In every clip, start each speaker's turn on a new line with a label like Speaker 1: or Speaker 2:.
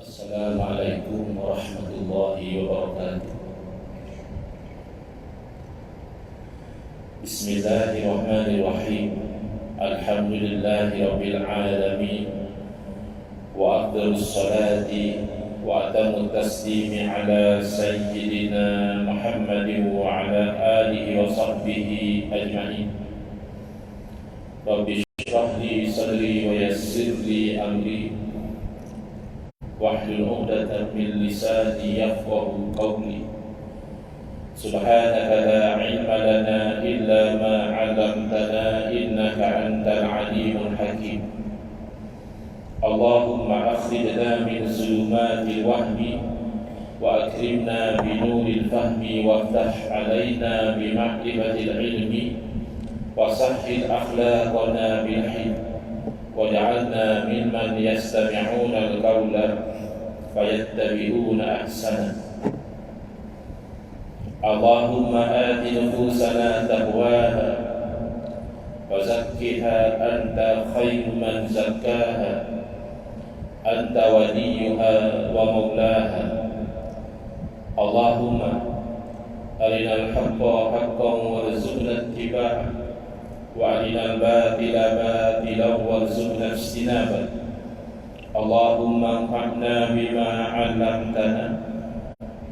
Speaker 1: Assalamualaikum warahmatullahi wabarakatuh. Bismillahirrahmanirrahim. Alhamdulillahi rabbil alamin. Wa afdalus salati wa atamut taslimi ala sayyidina Muhammadin wa ala alihi wa sahbihi ajma'in. Rabbi shrah li sadri wa yassir li amri wahlul 'uqdatam min lisani yafqahu qawli. Subhanaka la 'ilma lana illa ma 'allamtana innaka antal 'alimul hakim. Allahumma akhrijna min zulumatil wahmi wa akrimna bi nuril fahmi waftah 'alaina bi ma'rifatil ilmi wa sahhil akhlaqana bil hilm waj'alna mimman yastami'una al-qawla fayattabi'una ahsana. Allahumma ati nufusana taqwaha wa zakkiha anta khairu man zakkaha anta waliyuha wa maulaha. Allahumma arinal haqqa haqqan warzuqna ittiba'ah wa arinal batila batilan warzuqna ijtinabah. Allahumma anfa'na bima 'allamtana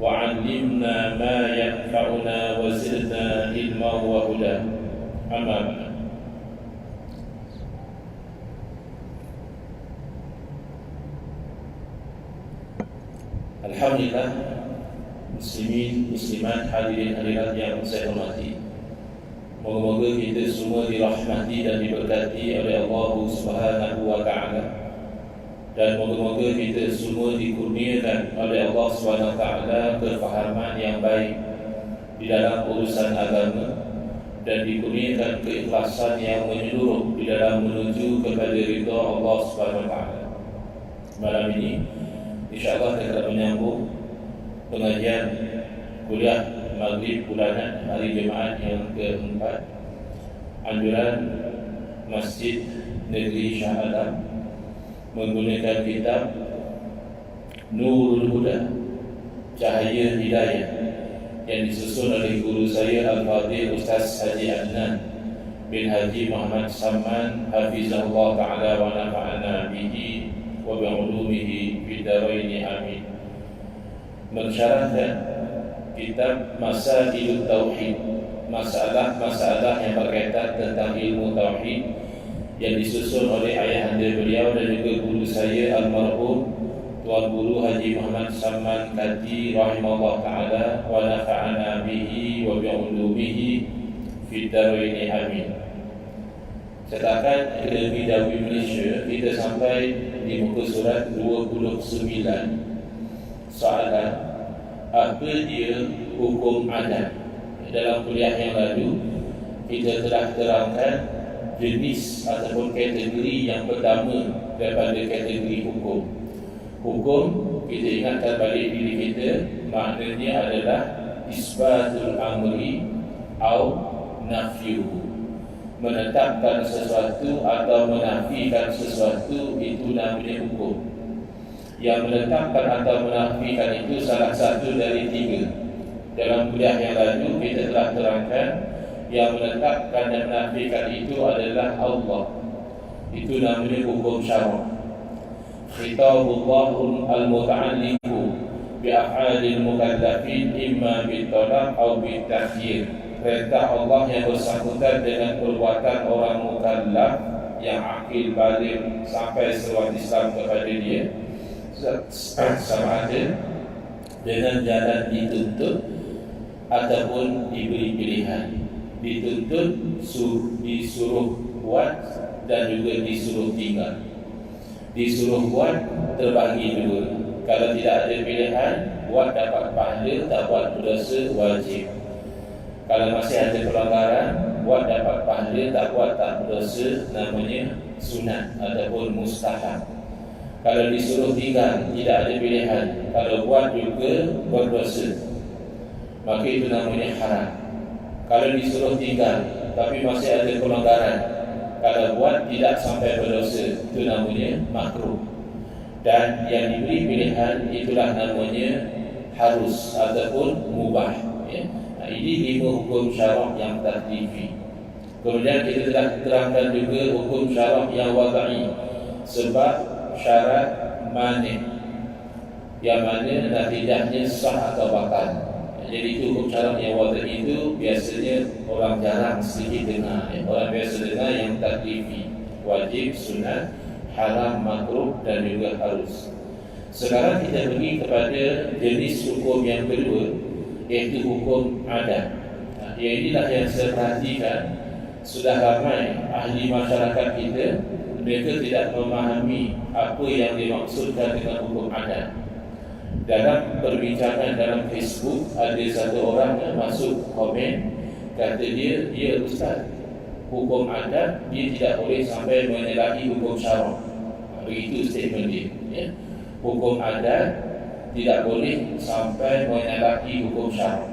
Speaker 1: wa 'allimna ma yanfa'una wa zidna ilman wa huda. Amma ba'd. Alhamdulillah, muslimin, muslimat, hadirin hadirat yang saya hormati. Moga-moga kita semua dirahmati dan diberkati oleh Allah Subhanahu wa taala. Dan moga-moga kita semua dikurniakan oleh Allah Subhanahu wa taala kefahaman yang baik di dalam urusan agama dan dikurniakan keikhlasan yang menyeluruh di dalam menuju kepada ridha Allah Subhanahu wa taala. Malam ini insya-Allah kita akan menyambung pengajian kuliah Maghrib bulanan hari Jumaat yang keempat, anjuran Masjid Negeri Shah Alam menggunakan kitab Nurul Huda, Cahaya Hidayah, yang disusun oleh guru saya Al-Fadhil Ustaz Haji Adnan bin Haji Muhammad Samman Hafizahullah Ta'ala wa nafa'ana bihi wa bi'ulumihi fid dharaini amin. Mensyarahkan kitab Masailut Tauhid, masalah-masalah yang berkaitan tentang ilmu tauhid, yang disusun oleh ayahanda beliau dan juga guru saya almarhum Tuan Guru Haji Muhammad Samman Kati rahimahullah taala wa nafa'ana bihi wa bi'ulumihi fid dharaini amin. Setakat Akademi Dakwah Malaysia, kita sampai di muka surat 29. Soalan, apa dia hukum adat? Dalam kuliah yang lalu kita telah terangkan jenis ataupun kategori yang pertama daripada kategori hukum. Hukum, kita ingatkan balik diri kita, maknanya adalah isbatul amri atau nafyu. Menetapkan sesuatu atau menafikan sesuatu, itu namanya hukum. Yang menetapkan atau menafikan itu salah satu dari tiga. Dalam kuliah yang lalu kita telah terangkan yang menetapkan dan menafikan itu adalah Allah. Itu namanya hukum syarak. Khitabullahul al-muta'alliqu bi'af'alil mukallafin imma bitolak atau bitakhyir. Perintah Allah yang bersangkutan dengan perbuatan orang mukallaf yang akil baligh sampai seruan Islam kepada dia, sama ada dengan jalan dituntut ataupun diberi pilihan. Dituntut, disuruh buat dan juga disuruh tinggal. Disuruh buat terbagi dua. Kalau tidak ada pilihan, buat dapat pahala, tak buat berdosa wajib. Kalau masih ada pelanggaran, buat dapat pahala, tak buat tak berdosa, namanya sunat ataupun mustahab. Kalau disuruh tinggal, tidak ada pilihan, kalau buat juga berdosa, maka itu namanya haram. Kalau disuruh tinggal tapi masih ada pelanggaran, kalau buat tidak sampai berdosa, itu namanya makruh. dan yang diberi pilihan itulah namanya harus ataupun mubah, ya. Nah, ini 5 hukum syarak yang taklifi. Kemudian kita telah terangkan juga hukum syarak yang wada'i, sebab syarat mani yang mana natijahnya sah atau batal. Jadi itu hukum syarak yang wada'i itu biasanya orang jarang sedikit dengar, ya. Orang biasa dengar yang taklifi, wajib, sunat, haram, makruh dan juga harus. Sekarang kita pergi kepada jenis hukum yang kedua, iaitu hukum adat. Nah, yang inilah yang saya perhatikan, sudah ramai ahli masyarakat kita, mereka tidak memahami apa yang dimaksudkan dengan hukum adat. Dalam perbincangan dalam Facebook, ada satu orang yang masuk komen, kata dia ustaz, hukum adat dia tidak boleh sampai menyalahi hukum syarak. Begitu statement dia, ya. Hukum adat tidak boleh sampai menyalahi hukum syarak.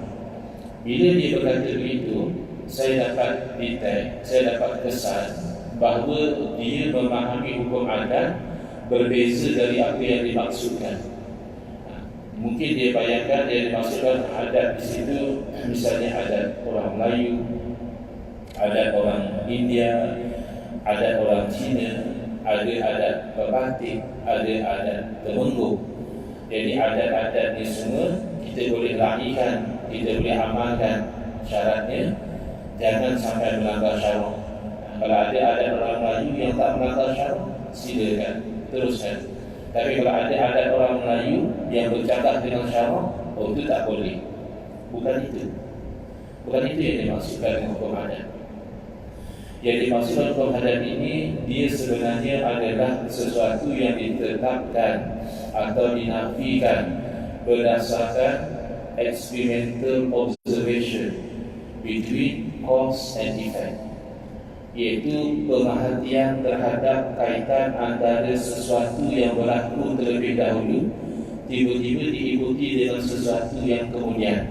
Speaker 1: Bila dia berkata begitu, saya dapat detect, saya dapat kesan bahawa dia memahami hukum adat berbeza dari apa yang dimaksudkan. Mungkin dia bayangkan dia dimaksudkan adat di situ, misalnya adat orang Melayu, adat orang India, adat orang Cina, ada adat Batak, ada adat Temenggung. Jadi adat-adat ni semua kita boleh lahirkan, kita boleh amalkan. Syaratnya jangan sampai melanggar syarak. Kalau ada adat orang Melayu yang tak melanggar syarak, silakan teruskan. Tapi kalau ada adat orang Melayu yang bercakap dengan syarak, oh itu tak boleh. Bukan itu yang dimaksudkan dengan hukum adat. Yang dimaksudkan hukum adat ini, dia sebenarnya adalah sesuatu yang ditetapkan atau dinafikan berdasarkan experimental observation between cause and effect, iaitu pemerhatian terhadap kaitan antara sesuatu yang berlaku terlebih dahulu tiba-tiba diikuti dengan sesuatu yang kemudian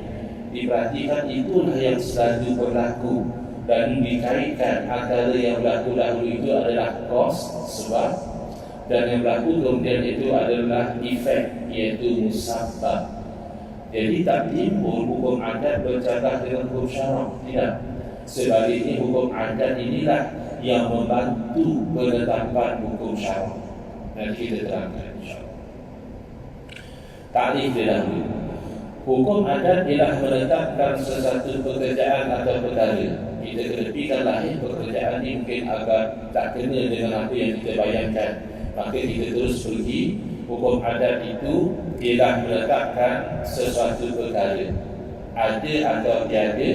Speaker 1: diperhatikan, itulah yang selalu berlaku. Dan dikaitkan antara yang berlaku dahulu itu adalah cause, sebab, dan yang berlaku kemudian itu adalah efek, iaitu musabab. Jadi tak timbul hukum adat bercakap dengan hukum syarak, tidak. Sebaliknya hukum adat inilah yang membantu penetapan hukum syarak. Nanti kita terangkan insyaAllah. Takrif dahulu. Hukum adat ialah menetapkan sesuatu pekerjaan atau perkara. Kita kedepikanlah pekerjaan ini mungkin agak tak kena dengan apa yang kita bayangkan. Maka kita terus pergi. Hukum adat itu ialah menetapkan sesuatu perkara, ada atau tiada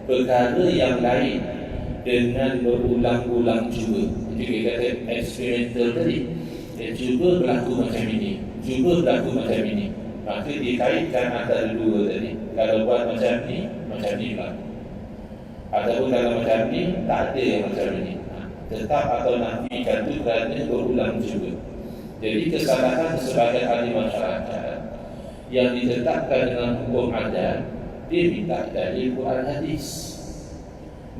Speaker 1: perkara yang lain dengan berulang-ulang cuba. Itu kita kata eksperimental tadi. Cuba berlaku macam ini, cuba berlaku macam ini. Maka dikaitkan antara dua tadi. Kalau buat macam ni berlaku. Ataupun kalau macam ni, tak ada yang macam ni. Tetap atau nafikan itu kerana berulang juga. Jadi kesalahan sebagai ahli masyarakat yang ditetapkan dengan hukum adat, dia minta dalil Quran hadis.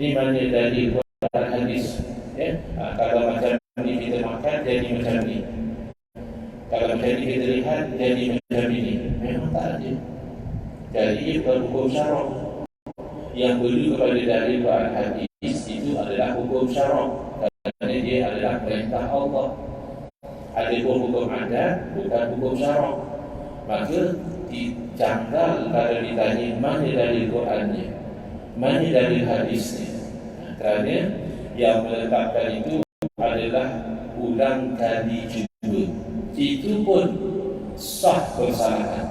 Speaker 1: Ni mana dalil Quran hadis? Ya? Kalau macam ni kita makan, jadi macam ni. Kalau macam ni kita lihat, jadi macam ini. Memang tak ada. Jadi ia bukan hukum syarak. Yang perlu kepada dalil Quran hadis itu adalah hukum syarak, kerana dia adalah perintah Allah. Ada hukum adat, bukan hukum syarak. Maka dijanggal kalau ditanya mana dalil Qurannya, mana dalil hadisnya. Kerana yang menetapkan itu adalah ulang kali cuba. Itu pun sah persalahan.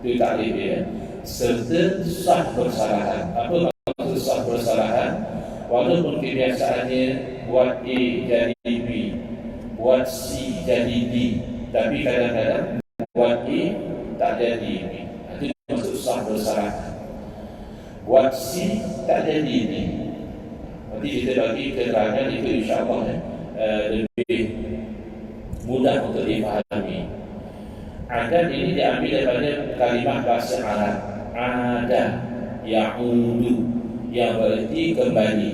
Speaker 1: Itu takrif dia. Serta sah persalahan. Apa maksud sah persalahan? Walaupun kebiasaannya buat A jadi B, buat C jadi D, tapi kadang-kadang buat A tak jadi B. Itu maksud sah persalahan. Buat C tak jadi D. Nanti kita bagi keterangan itu insyaAllah lebih mudah untuk dipahami. Adat ini diambil daripada kalimah bahasa Arab. Ada ya'udu, yang berarti kembali.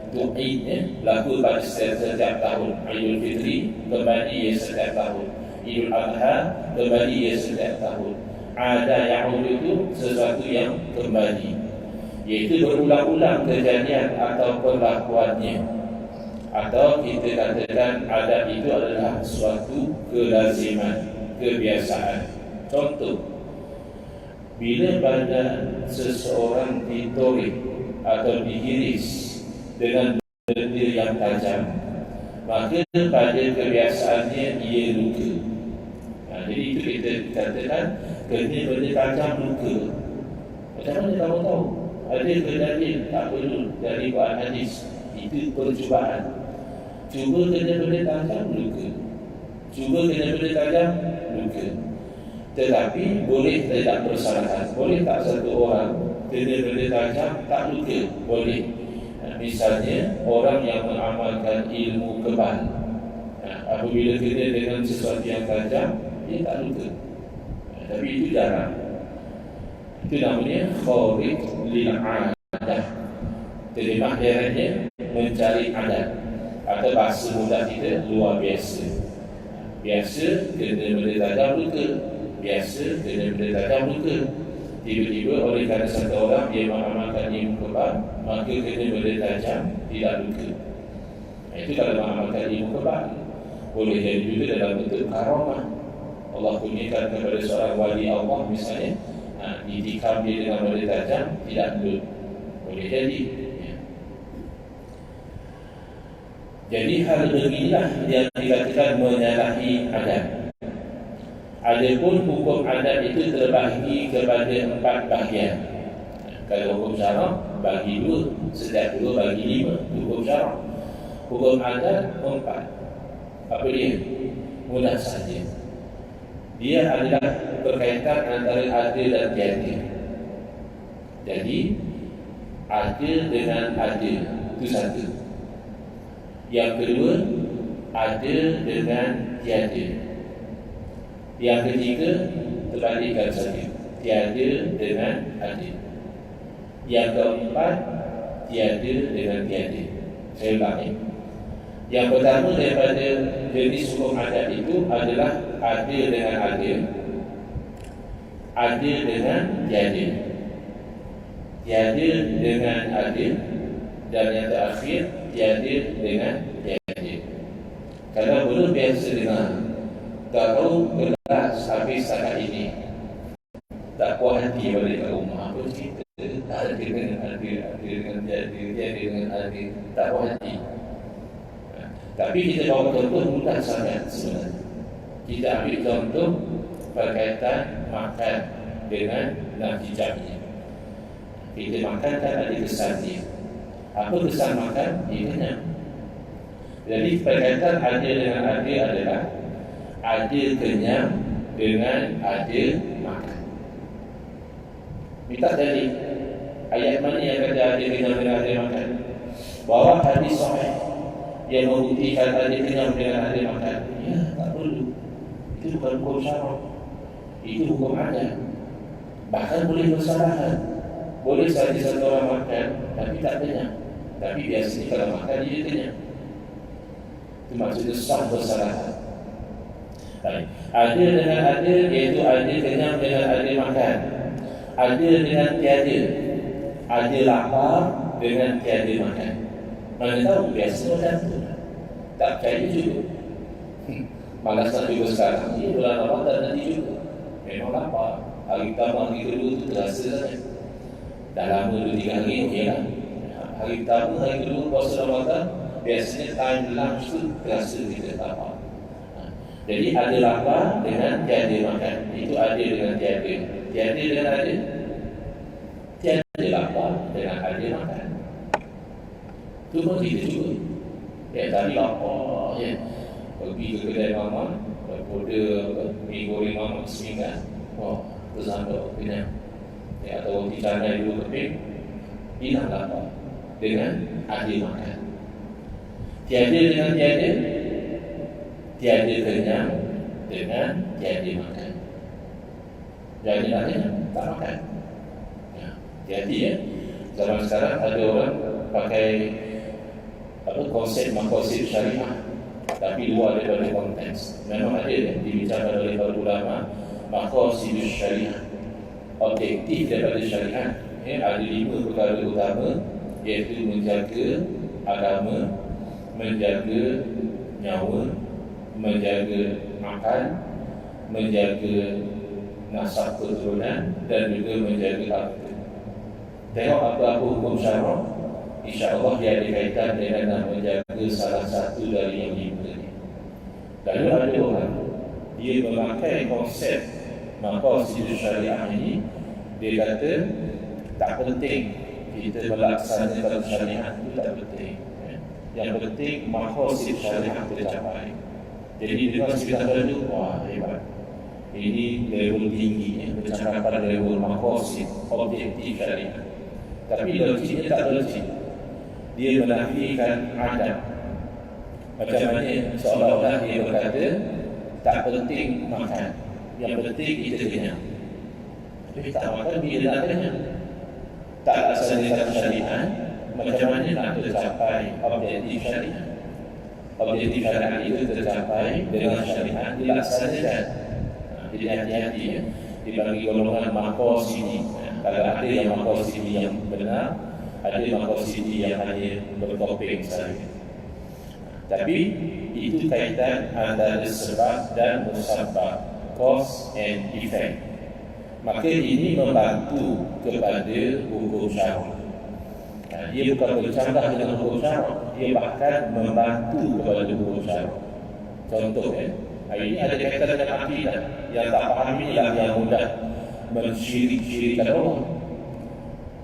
Speaker 1: Untuk Eid berlaku pada setiap tahun. Idul Fitri kembali setiap tahun. Idul Adha kembali setiap tahun. Ada Ya'ud itu sesuatu yang kembali, iaitu berulang-ulang kejadian atau perlakuannya. Atau kita katakan adat itu adalah suatu kelaziman, kebiasaan. Contoh, bila pada seseorang ditorik atau dihiris dengan benda yang tajam, maka pada kebiasaannya ia luka. Jadi itu kita katakan kena benda tajam luka. Macam mana kamu tahu? Ada kejadian tak perlu dari Quran hadis. Itu percubaan. Cuba kena benda tajam luka. Cuba kena benda tajam luka. Tetapi boleh tidak bersalahan. Boleh tak satu orang kena benda tajam tak luka? Boleh. Misalnya orang yang mengamalkan ilmu kebal, apabila kena dengan sesuatu yang tajam, dia tak luka. Tapi itu jarang. Itu namanya khawarij lil adah. Terjemah daerahnya mencari adat, atau bahasa mudah kita luar biasa. Biasa kena benda tajam luka. Biasa kena benda tajam luka. Tiba-tiba oleh kerana satu orang dia mengamalkan ilmu kebal, maka kena benda tajam tidak luka. Itu kalau mengamalkan ilmu kebal. Boleh jadi juga dalam bentuk karamah. Allah kurniakan kepada seorang wali Allah misalnya, ditikam dia dengan benda tajam tidak lut. Boleh jadi. Jadi hal beginilah yang dikatakan menyalahi adat. Adapun hukum adat itu terbahagi kepada 4 bahagian. Kalau hukum syarak bagi 2, setiap 2 bagi 5. Hukum syarak. Hukum adat 4. Apa dia? Mudah saja. Dia adalah berkaitan antara ada dan tiada. Jadi ada dengan ada, itu satu. Yang kedua, ada dengan tiada. Yang ketiga, terbalikkan saja, tiada dengan ada. Yang keempat, tiada dengan tiada. Saya ulangi. Yang pertama daripada jenis hukum adat itu adalah ada dengan ada, ada dengan tiada, tiada dengan ada, dan yang terakhir tiada dengan tiada. Kalau belum biasa dengar, kalau kelas habis setakat ini, tak puas hati balik ke rumah. Apa cerita? Ada dengan ada, ada dengan tiada, tiada dengan ada, tak puas hati. Tapi kita bawa contoh mudah sangat sebenarnya. Kita ambil contoh berkaitan makan dengan nafsi jamnya. Kita makan kan ada kesan dia. Apa kesan makan? Dia kenyang. Jadi berkaitan ada dengan ada adalah ada kenyang dengan ada makan. Minta dari ayat mana yang kata ada kenyang dengan ada makan? Bawa hadis sahih yang membuktikan ada kenyang dengan ada makan. Ya, tak perlu. Itu bukan hukum syarak. Itu hukum adat. Bahkan boleh bersalahan. Boleh saja satu orang makan tapi tak kenyang. Tapi biasanya kalau makan dia kenyang. Itu maksudnya sah bersalahan. Baik. Ada dengan ada, iaitu ada kenyang dengan ada makan. Ada dengan tiada. Ada lapar dengan tiada makan. Mana tahu biasa macam tu. Tak percaya juga. Malas nak juga sekarang. Ini bulan Ramadan nanti juga. Memang lapar. Hari pertama, hari kedua tu terasa saja. Dah lama 2-3 hari, okeylah. Hari pertama, hari kedua puasa Ramadan, biasanya time lunch tu terasa kita lapar. Jadi ada lapar dengan tiada makan. Itu ada dengan tiada. Tiada dengan ada. Tiada lapar dengan ada makan. Itu pun kita juga. Ya, tadi lapar ya. Pergi ke kedai mama, order mi goreng mama seminggu. Oh, bersama kenyang. Ya, atau roti canai dulu keping. Hilang lapar dengan ada makan. Tiada dengan tiada. Tiada kenyang dengan tiada makan. Jadi nak kenyang, tak makan. Ya, hati-hati ya. Zaman sekarang ada orang pakai konsep maqasid syariah, tapi luar daripada konteks. Memang ada yang dibicarakan oleh para ulama maqasid syariah, objektif daripada syariat. Ada 5 perkara utama, iaitu menjaga agama, menjaga nyawa, menjaga makan, menjaga nasab keturunan, dan juga menjaga harta. Tengok apa-apa hukum syarak, insya-Allah dia ada kaitan dengan menjaga salah satu dari yang 5 ini. Lalu ada orang dia memakai konsep maqasid syariah ini, dia kata tak penting kita melaksanakan syariat itu, tak penting. Yang penting maqasid syariah tercapai. Jadi dengan sekitar itu, wah hebat. Ini level tinggi, pencakapan level maqasid objektif syariah. Tapi logiknya tak logik. Dia menafikan adab. Macam mana seolah-olah dia berkata tak penting makan, yang penting kita kenyang. Tapi tak makan dia nak kenyang, tak laksanakan syariat, macam mana nak tercapai objektif syariat? Objektif syariat itu tercapai dengan syariat dilaksanakan. Jadi hati-hati ya, dibagi golongan maqasid. Kalau ada yang maqasid yang benar, ada maqasid yang hanya bertopeng saja. Tapi itu kaitan antara sebab dan musabab, cause and effect. Maka ini membantu kepada hukum syarak. Dia bukan bercanggah dengan hukum syarak, dia bahkan membantu kepada hukum syarak. Contoh ini ada kaitan dengan akidah. Yang tak faham inilah yang mudah mensyirik-syirikan Allah.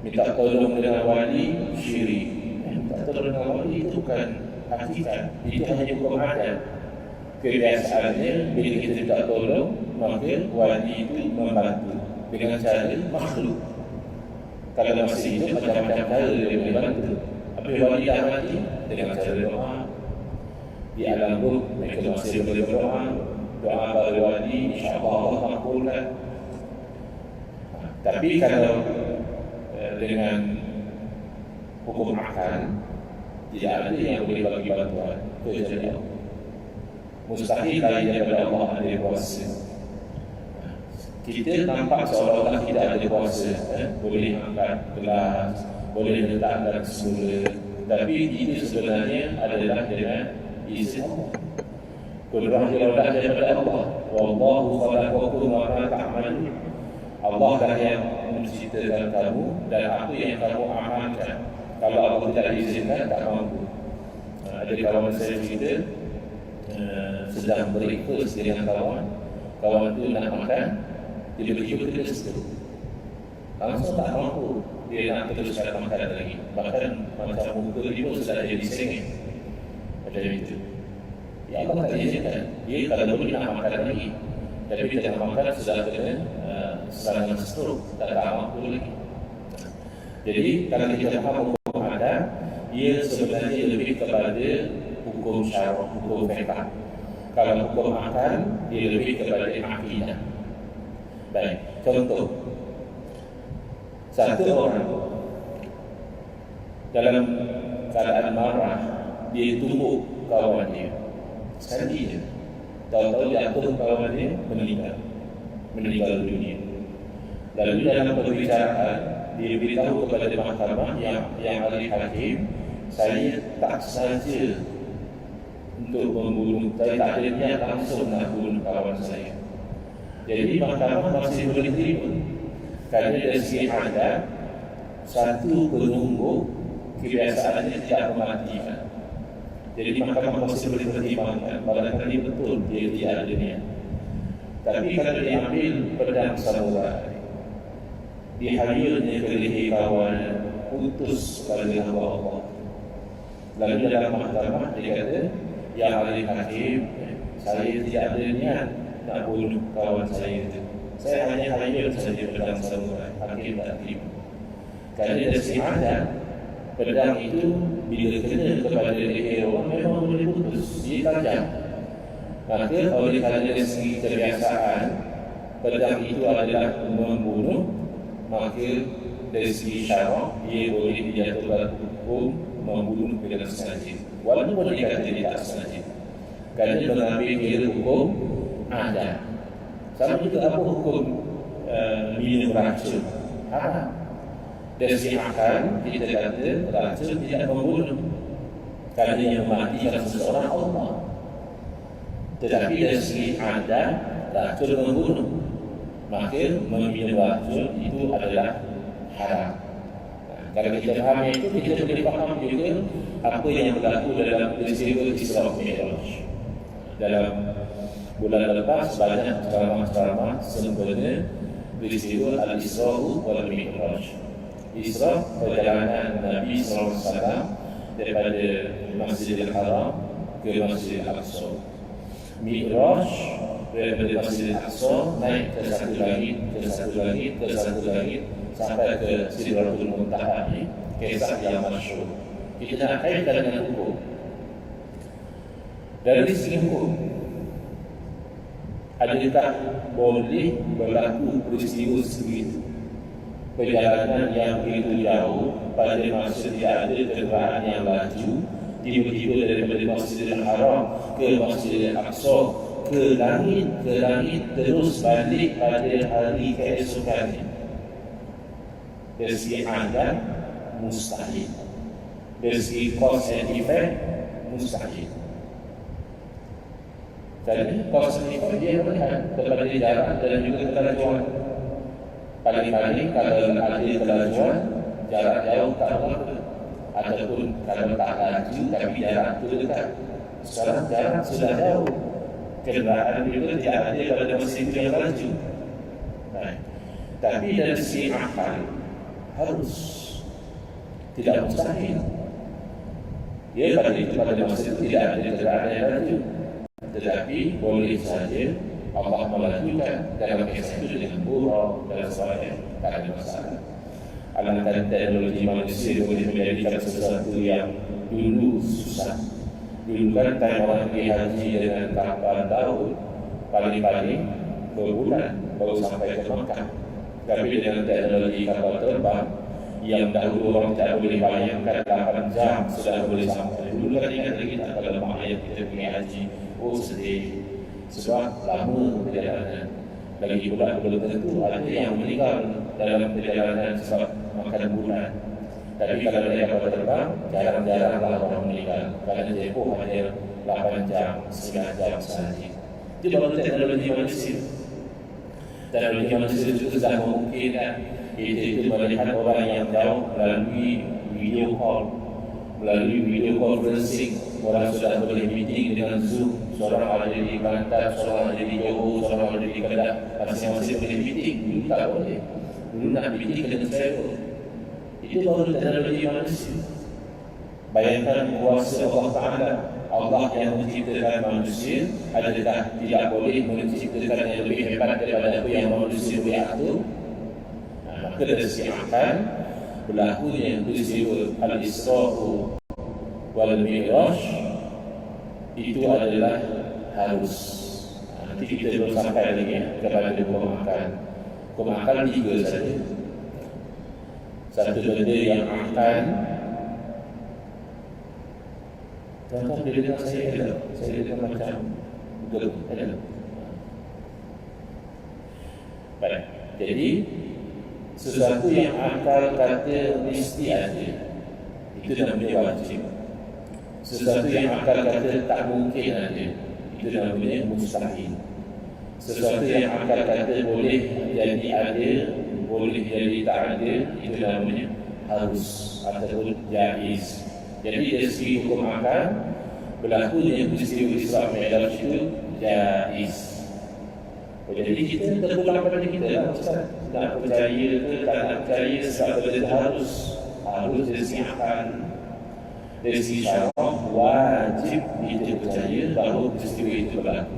Speaker 1: Minta tolong dengan wali, syirik. Minta tolong dengan wali itu bukan hakikat, itu hanya hukum adat. Kebiasaannya bila kita tidak tolong, maka wali itu membantu dengan cara makhluk. Kalau masih hidup, macam-macam cara dia membantu. Apabila wali dah mati, dengan cara doa. Di alam ruh, mereka masih boleh berdoa. Doa para wali, insya-Allah Allah makbulkan. Tapi kalau dengan hukum akal, tidak ada yang boleh bagi bantuan kecuali Allah. Mustahil lagi daripada Allah ada kuasa. Kita nampak seolah-olah tidak ada kuasa, boleh angkat gelas, boleh letakkan semula, tapi itu sebenarnya adalah dengan izin Allah. Qudrah iradah daripada Allah. Wallahu khalaqakum wa ma ta'malun. Allah lah yang menciptakan kamu dan apa yang kamu amalkan. Kalau Allah tidak izinkan, tak mampu. Ada kawan saya cerita, sedang breakfast dengan kawan itu nak makan, tiba-tiba kena stroke. Langsung tak mampu, dia nak teruskan makan lagi. Bahkan macam muka dia pun sudah jadi sengit. Macam itu. Ya Allah tak izinkan. Dia kalau boleh nak makan lagi, tapi tengah makan sudah kena serangan stroke, tak mampu lagi. Jadi kalau kita faham hukum adat, ia sebenarnya lebih kepada hukum syarak, hukum fiqh. Kalau hukum akal, dia lebih kepada akidah. Baik, contoh, satu orang dalam keadaan marah, dia tumbuk kawan dia sekali je, tahu-tahu jatuh kawan dia, meninggal dunia. Lalu dalam perbicaraan, dia beritahu kepada mahkamah yang ahli hakim, saya tak saja untuk membunuh, saya tak ada niat langsung nak bunuh kawan saya. Jadi mahkamah masih boleh terima, kerana dari segi adat, satu penumbuk kebiasaannya tidak mematikan. Jadi mahkamah masih boleh pertimbangkan, barangkali betul dia tidak ada niat. Tapi kalau diambil pedang samurai, dihayurnya ke leher kawan, putus pada hamba Allah. Lalu dalam mahkamah dia kata, yang ahli hakim, saya tidak ada niat nak bunuh kawan saya itu. Saya hanya hayur saja pedang samurai. Hakim tak terima. Kerana dari segi adat, pedang itu bila kena kepada leher orang memang boleh putus, dia tajam. Maka oleh kerana dari segi kebiasaan, pedang itu adalah membunuh, maka dari segi syarak dia boleh dijatuhkan hukum membunuh dengan sengaja, walaupun dia kata dia tak sengaja, kerana mengambil kira hukum ada. Sama juga apa hukum minum racun, haram. Dari segi akal kita kata racun tidak membunuh, kerana yang mematikan seseorang Allah. Tetapi dari segi adat racun membunuh, maka meminum racun itu adalah haram. Kalau kita faham itu, kita boleh faham juga apa yang berlaku dalam peristiwa Isra Mi'raj. Dalam bulan lepas banyak ceramah-ceramah sempena peristiwa Al-Isra wal Mi'raj. Isra, perjalanan Nabi SAW daripada Masjidil Haram ke Masjidil Aqsa. Mi'raj daripada Masjidil Aqsa naik ke satu langit, ke satu langit, ke satu langit, sampai ke Sidratul Muntaha ini, kisah yang masyhur. Kita nak kaitkan dengan hukum. Dari segi hukum, adakah boleh berlaku peristiwa sebegitu? Perjalanan yang begitu jauh pada masa tidak ada kenderaan yang laju, tiba-tiba daripada Masjidil Haram ke Masjidil Aqsa, ke langit, terus balik pada hari keesokannya. Dari segi adat mustahil, dari segi cause and effect mustahil. Jadi cause and effect dia melihat kepada jarak dan juga kelajuan. Paling-paling kalau ada kelajuan jarak jauh tak berapa, ataupun kalau tak laju tapi jarak itu dekat. Sekarang jarak sudah jauh, kenderaan juga tidak ada pada masa itu yang laju. Baik. Tapi dari segi akal harus, tidak mustahil. Ya, pada masa itu tidak ada kenderaan yang laju, tetapi boleh saja Allah melakukan dalam kisah itu dengan buruk dan sebagainya, tak ada masalah. Alangkah teknologi manusia boleh menjadikan sesuatu yang dulu susah. Dulu kan time orang pergi haji dengan kapal laut, paling-paling berbulan baru sampai ke Makkah. Tapi dengan teknologi kapal terbang yang dahulu orang tak boleh bayangkan 8 jam sudah boleh sampai. Dulu kan ingat lagi tak kalau mak ayah kita pergi haji, oh sedih, sebab lama perjalanan. Lagi pula belum tentu ada yang meninggal dalam perjalanan sebab makan bulan. Tapi kalau naik kapal terbang, jarang-jaranglah orang meninggal, kerana tempoh hanya 8 jam, 9 jam sahaja. Itu baru teknologi manusia. Teknologi manusia itu sudah memungkinkan itu melihat orang yang jauh melalui video call, melalui video conferencing. Orang sudah boleh meeting dengan Zoom. Seorang ada di Kelantan, seorang ada di Johor, seorang ada di Kedah, masing-masing boleh meeting. Dulu tak boleh. Dulu nak meeting kena travel. Itu baru teknologi manusia. Bayangkan kuasa Allah Ta'ala, Allah yang menciptakan manusia, adakah tidak boleh menciptakan yang lebih hebat daripada apa yang manusia boleh atur? Maka dari segi akal, berlakunya peristiwa Al-Isra wal Mi'raj itu adalah harus. Nanti kita belum sampai lagi kepada hukum akal. Hukum akal 3 saja. Satu benda yang akan, contoh dia dengar saya dengar macam gelap. Baik. Jadi sesuatu yang akal kata mesti ada, itu namanya wajib. Sesuatu yang akal kata tak mungkin ada, itu namanya mustahil. Sesuatu yang akal kata boleh jadi ada, boleh jadi tak ada, itu namanya harus ataupun jaiz. Jadi dari segi hukum akal, berlakunya peristiwa Isra Mi'raj itu jaiz. Jadi kita terpulang pada kita lah, Ustaz. Nak percaya ke tak nak percaya, sebab benda harus dari segi akal. Dari segi syarah, wajib kita percaya bahawa peristiwa itu berlaku.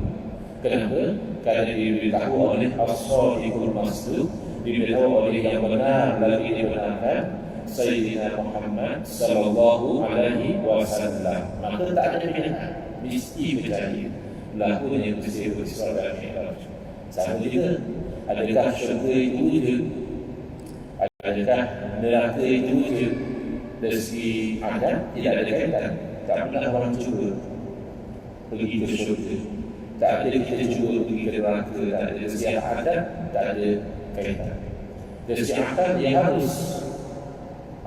Speaker 1: Kenapa? Kerana diberitahu oleh As-Sadiqul Masduq, diberitahu oleh yang benar lagi dibenarkan, Sayyidina Muhammad sallallahu alaihi wasallam. Maka tak ada pilihan, mesti percaya berlakunya peristiwa Isra dan Mi'raj. Sama juga, adakah syurga itu wujud? Adakah neraka itu wujud? dari segi adat tidak ada kaitan. Tak pernah orang cuba pergi ke syurga, tak ada kita cuba pergi ke neraka, tak ada. Dari segi adat tak ada kaitan. Dari segi akal dia harus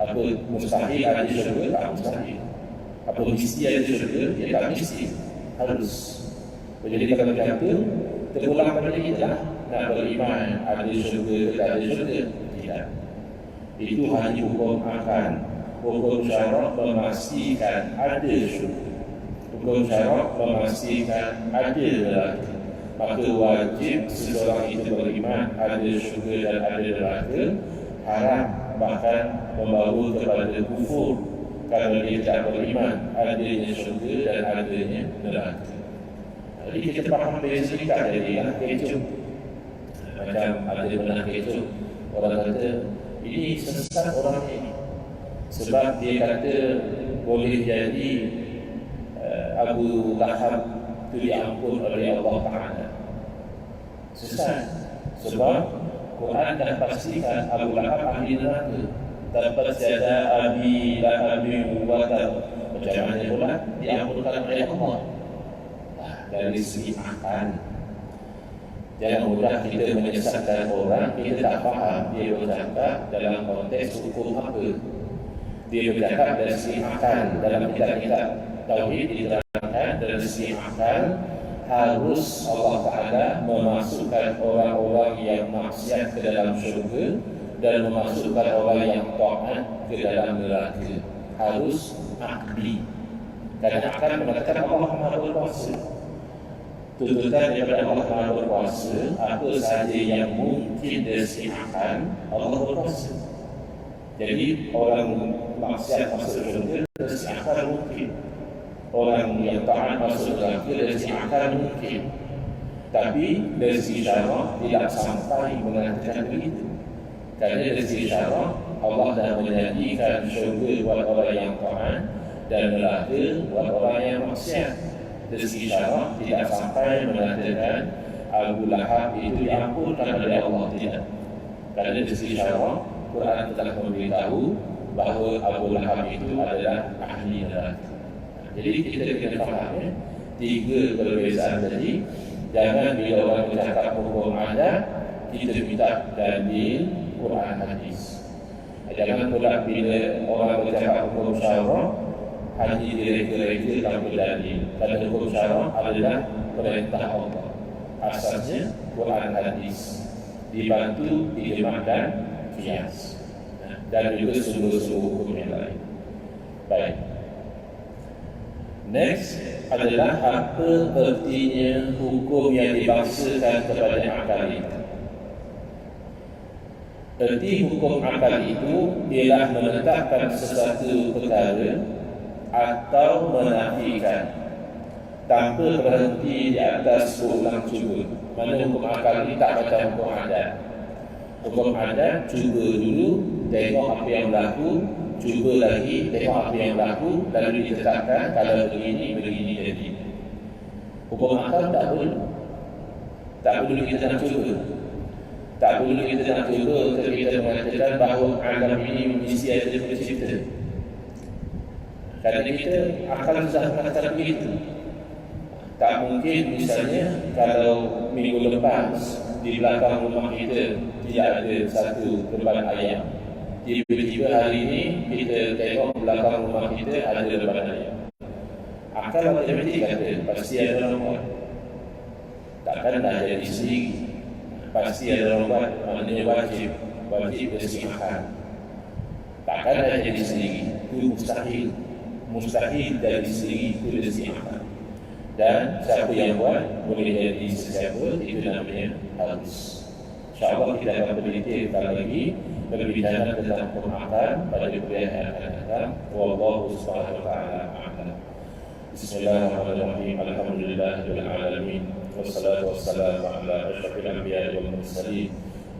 Speaker 1: apa mustahil ada syurga, tak mustahil. Apa mesti ada syurga, dia tak mesti, harus. Jadi kalau macam tu terpulang pada kita lah, nak beriman ada syurga ke tak ada syurga, tidak. Itu hanya hukum akal. Hukum syarak memastikan ada syurga, hukum syarak memastikan ada neraka. Maka wajib seseorang itu beriman ada syurga dan ada neraka. Haram bahkan membawa kepada kufur kalau dia tidak beriman adanya syurga dan adanya neraka. Jadi kita faham beza tak jadilah kecoh. Macam ada pernah kecoh, orang kata ini sesat orang ini sebab dia kata boleh jadi Abu Lahab itu diampun oleh Allah Ta'ala. Sesat sebab Quran dah pastikan Abu Lahab ahli neraka. Dapat siada Abi Lahab watar. Macam mana pula diampunkan oleh Allah? Dari segi akal, jangan mudah kita menyesatkan orang. Kita tak faham dia bercakap dalam konteks hukum apa. Dia bercakap dari segi akal. Dalam kitab-kitab Tauhid diterangkan dari segi akal harus Allah Ta'ala memasukkan orang-orang yang maksiat ke dalam syurga dan memasukkan orang yang taat ke dalam neraka. Harus akli. Kerana akal mengatakan Allah Maha Berkuasa. Tuntutan daripada Allah Maha Berkuasa, apa sahaja yang mungkin dari segi akal, Allah berkuasa. Jadi orang maksiat masuk syurga dari segi akal mungkin, orang yang taat masuk neraka dari segi akal mungkin. Tapi dari segi syarak tidak sampai mengatakan begitu. Kerana dari segi syarak Allah dah menjanjikan syurga buat orang yang taat dan neraka buat orang yang maksiat. Dari segi syarak tidak sampai mengatakan Abu Lahab itu diampunkan oleh Allah, tidak. Kerana dari segi syarak Quran telah memberitahu bahawa Abu Lahab itu adalah ahli neraka. Jadi kita kena faham tiga perbezaan tadi. Jangan bila orang bercakap hukum adat kita minta dalil Quran hadis. Jangan pula bila orang bercakap hukum syarak hanya direka-reka tanpa dalil. Kerana hukum syarak adalah perintah Allah. Asalnya Quran hadis dibantu ijma' dan qiyas dan juga sumber-sumber hukum yang lain. Baik. Next adalah apa artinya hukum yang dibangsakan kepada akal itu. Erti hukum akal itu ialah menetapkan sesuatu perkara atau menafikan tanpa berhenti di atas berulang cuba. Mana hukum akal ini tak macam hukum adat. Hukum adat cuba dulu, tengok apa yang berlaku, cuba lagi, tengok apa yang berlaku, lalu ditetapkan kalau begini jadi. Hukum akal tak perlu. Tak perlu kita nak cuba. Tak perlu kita nak cuba untuk kita mengatakan bahawa alam ini mesti ada pencipta. Kerana kita akal sudah mengatakan begitu. Tak mungkin misalnya kalau minggu lepas di belakang rumah kita tidak ada satu lembaran ayam, tiba-tiba hari ini kita tengok belakang rumah kita ada lembaran ayam. Akal matematik kata pasti ada orang buat. Takkan dah jadi sendiri. Pasti ada orang buat, maknanya wajib dari segi akal. Takkan dah jadi sendiri. Itu mustahil dari sendiri, itu dari segi akal. Dan siapa yang buat boleh jadi sesiapa, itu namanya harus. InsyaAllah kita akan berdetail lagi berbicara tentang hukum akal pada kuliah yang akan datang. Wallahu subhanahu wa ta'ala a'lam. Bismillahirrahmanirrahim. Alhamdulillahirabbil alamin. Wassalatu wassalamu ala asyrafil anbiya'i wal mursalin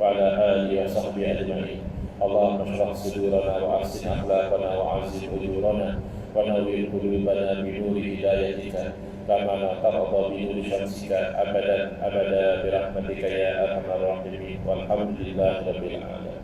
Speaker 1: wa ala alihi wa sahbihi ajma'in. Allahumma shrah sudurana wa ahsin akhlaqana wa azim ujurana wa nawwir qulubana bi nuri hidayatika kama tarda bi nuri syamsika abadan abada bi rahmatika ya arhamar rahimin. Walhamdulillahirabbil alamin.